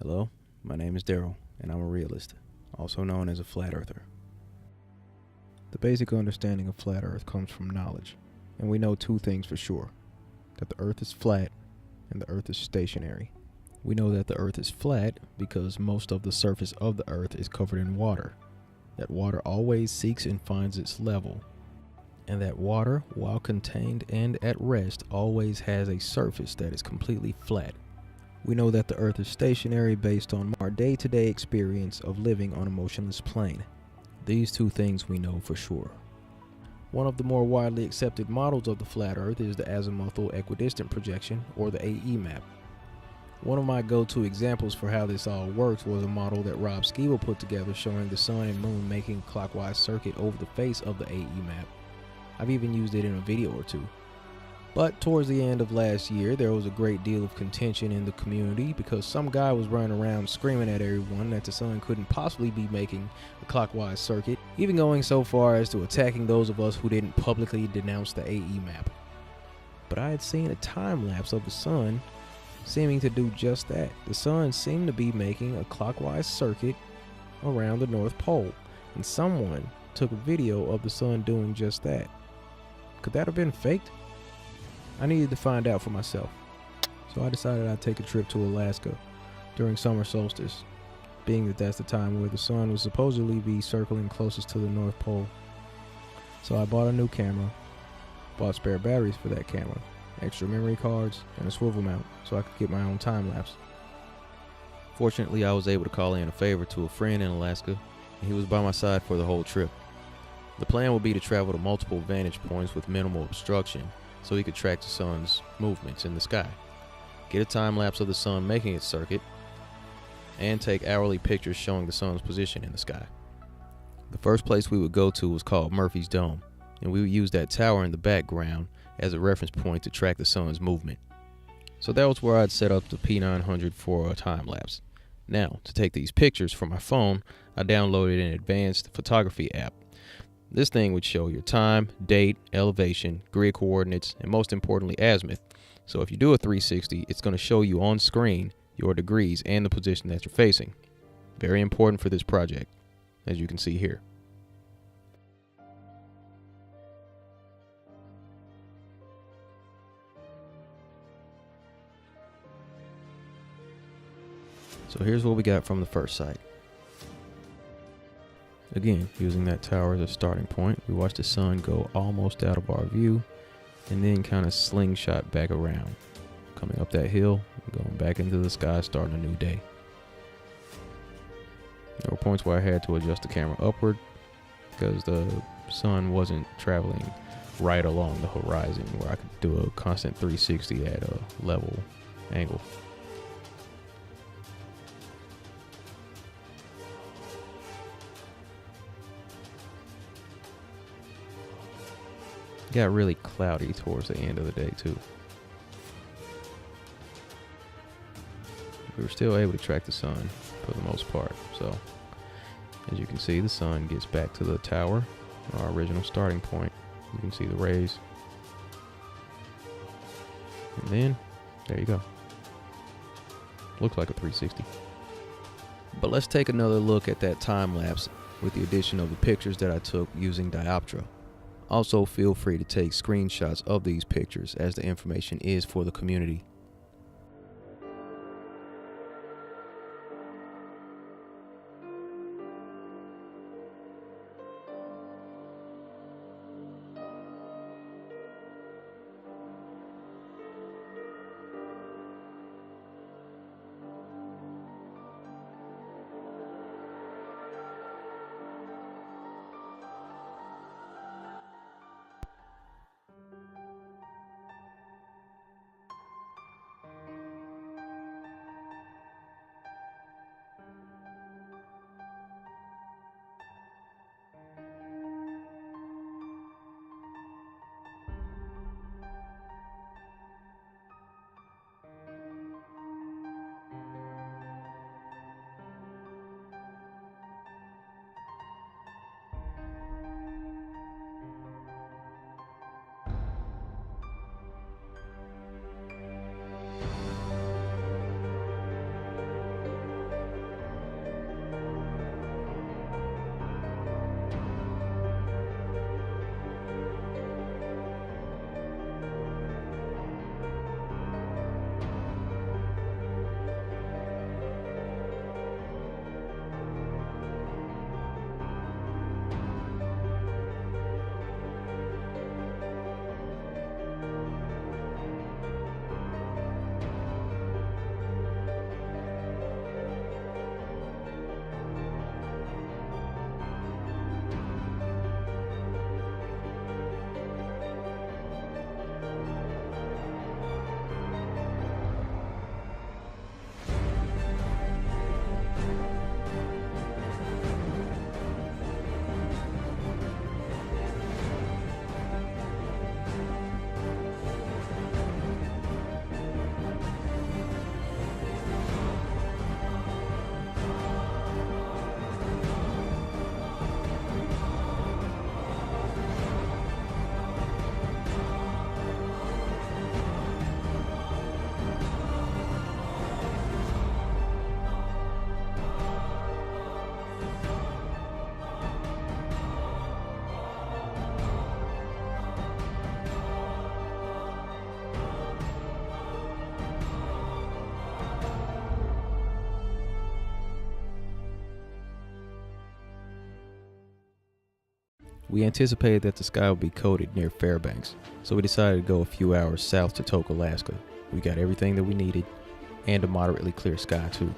Hello, my name is Daryl, and I'm a realist, also known as a flat earther. The basic understanding of flat earth comes from knowledge, and we know two things for sure: that the earth is flat and the earth is stationary. We know that the earth is flat because most of the surface of the earth is covered in water, that water always seeks and finds its level, and that water, while contained and at rest, always has a surface that is completely flat. We know that the earth is stationary based on our day-to-day experience of living on a motionless plane. These two things we know for sure. One of the more widely accepted models of the flat earth is the azimuthal equidistant projection, or the AE map. One of my go-to examples for how this all works was a model that Rob Skeeble put together showing the sun and moon making a clockwise circuit over the face of the AE map. I've even used it in a video or two. But towards the end of last year, there was a great deal of contention in the community because some guy was running around screaming at everyone that the sun couldn't possibly be making a clockwise circuit, even going so far as to attacking those of us who didn't publicly denounce the AE map. But I had seen a time lapse of the sun seeming to do just that. The sun seemed to be making a clockwise circuit around the North Pole, and someone took a video of the sun doing just that. Could that have been faked? I needed to find out for myself, so I decided I'd take a trip to Alaska during summer solstice, being that that's the time where the sun would supposedly be circling closest to the North Pole. So I bought a new camera, bought spare batteries for that camera, extra memory cards, and a swivel mount so I could get my own time lapse. Fortunately, I was able to call in a favor to a friend in Alaska, and he was by my side for the whole trip. The plan would be to travel to multiple vantage points with minimal obstruction, so he could track the sun's movements in the sky, get a time lapse of the sun making its circuit, and take hourly pictures showing the sun's position in the sky. The first place we would go to was called Murphy's Dome, and we would use that tower in the background as a reference point to track the sun's movement. So that was where I'd set up the P900 for a time lapse. Now, to take these pictures from my phone, I downloaded an advanced photography app. This thing would show your time, date, elevation, grid coordinates, and most importantly, azimuth. So if you do a 360, it's going to show you on screen your degrees and the position that you're facing. Very important for this project, as you can see here. So here's what we got from the first site. Again, using that tower as a starting point, we watch the sun go almost out of our view and then kind of slingshot back around, coming up that hill and going back into the sky, starting a new day. There were points where I had to adjust the camera upward because the sun wasn't traveling right along the horizon where I could do a constant 360 at a level angle. Got really cloudy towards the end of the day too. We were still able to track the sun for the most part. So as you can see, the sun gets back to the tower, our original starting point. You can see the rays. And then there you go. Looks like a 360. But let's take another look at that time lapse with the addition of the pictures that I took using dioptra. Also, feel free to take screenshots of these pictures as the information is for the community. We anticipated that the sky would be coated near Fairbanks, so we decided to go a few hours south to Tok, Alaska. We got everything that we needed, and a moderately clear sky too.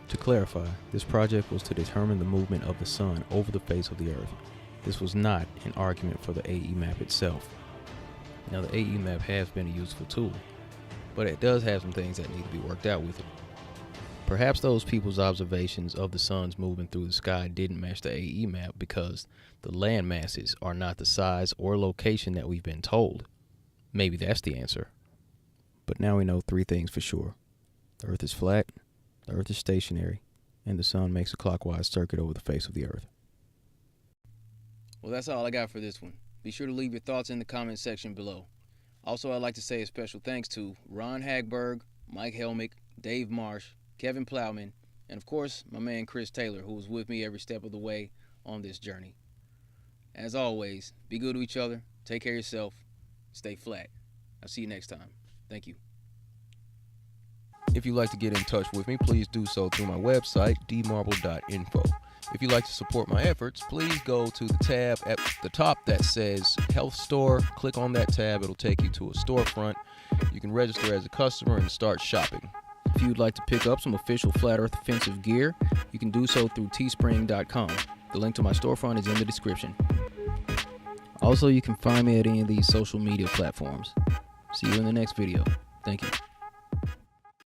To clarify, this project was to determine the movement of the sun over the face of the Earth. This was not an argument for the AE map itself. Now, the AE map has been a useful tool, but it does have some things that need to be worked out with it. Perhaps those people's observations of the sun's movement through the sky didn't match the AE map because the land masses are not the size or location that we've been told. Maybe that's the answer. But now we know three things for sure. The Earth is flat, the Earth is stationary, and the sun makes a clockwise circuit over the face of the Earth. Well, that's all I got for this one. Be sure to leave your thoughts in the comment section below. Also, I'd like to say a special thanks to Ron Hagberg, Mike Helmick, Dave Marsh, Kevin Plowman, and of course, my man Chris Taylor, who was with me every step of the way on this journey. As always, be good to each other, take care of yourself, stay flat. I'll see you next time. Thank you. If you'd like to get in touch with me, please do so through my website, dmarble.info. If you'd like to support my efforts, please go to the tab at the top that says Health Store. Click on that tab. It'll take you to a storefront. You can register as a customer and start shopping. If you'd like to pick up some official Flat Earth Offensive gear, you can do so through teespring.com. The link to my storefront is in the description. Also, you can find me at any of these social media platforms. See you in the next video. Thank you.